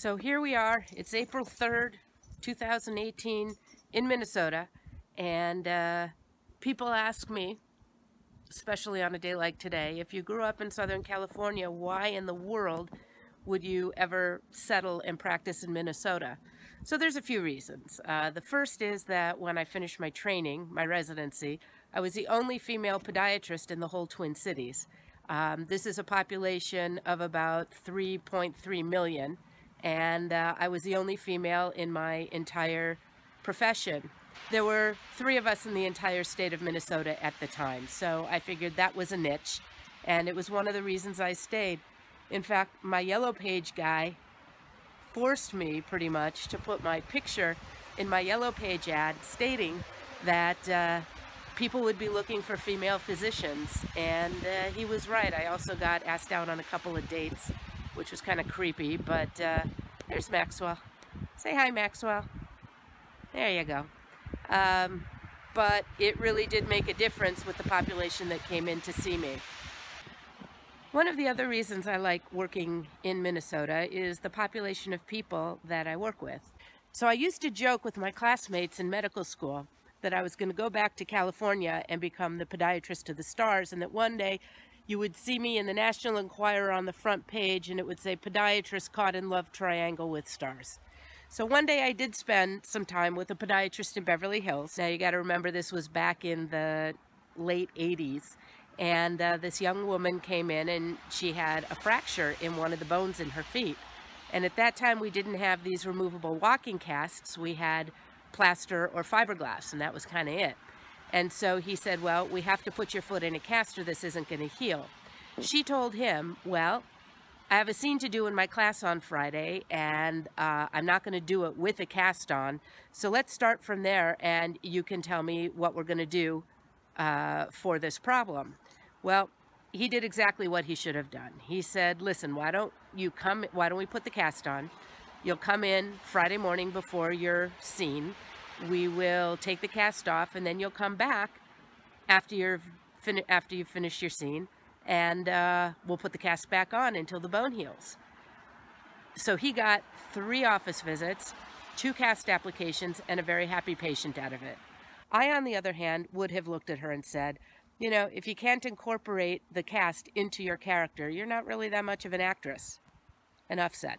So here we are, it's April 3rd, 2018 in Minnesota, and people ask me, especially on a day like today, if you grew up in Southern California, why in the world would you ever settle and practice in Minnesota? So there's a few reasons. The first is that when I finished my training, my residency, I was the only female podiatrist in the whole Twin Cities. This is a population of about 3.3 million. And I was the only female in my entire profession. There were 3 of us in the entire state of Minnesota at the time, so I figured that was a niche, and it was one of the reasons I stayed. In fact, my Yellow Page guy forced me pretty much to put my picture in my Yellow Page ad stating that people would be looking for female physicians, and he was right. I also got asked out on a couple of dates, which was kind of creepy, but there's Maxwell. Say hi, Maxwell. There you go. But it really did make a difference with the population that came in to see me. One of the other reasons I like working in Minnesota is the population of people that I work with. So I used to joke with my classmates in medical school that I was going to go back to California and become the podiatrist of the stars, and that one day you would see me in the National Enquirer on the front page and it would say podiatrist caught in love triangle with stars. So one day I did spend some time with a podiatrist in Beverly Hills. Now you got to remember this was back in the late 80s, and this young woman came in and she had a fracture in one of the bones in her feet. And at that time we didn't have these removable walking casts. We had plaster or fiberglass, and that was kind of it. And so he said, well, we have to put your foot in a cast or this isn't going to heal. She told him, well, I have a scene to do in my class on Friday, and I'm not going to do it with a cast on. So let's start from there, and you can tell me what we're going to do for this problem. Well, he did exactly what he should have done. He said, listen, why don't we put the cast on? You'll come in Friday morning before your scene. We will take the cast off, and then you'll come back after you've finished your scene, and we'll put the cast back on until the bone heals. So he got 3 office visits, 2 cast applications, and a very happy patient out of it. I, on the other hand, would have looked at her and said, you know, if you can't incorporate the cast into your character, you're not really that much of an actress. Enough said.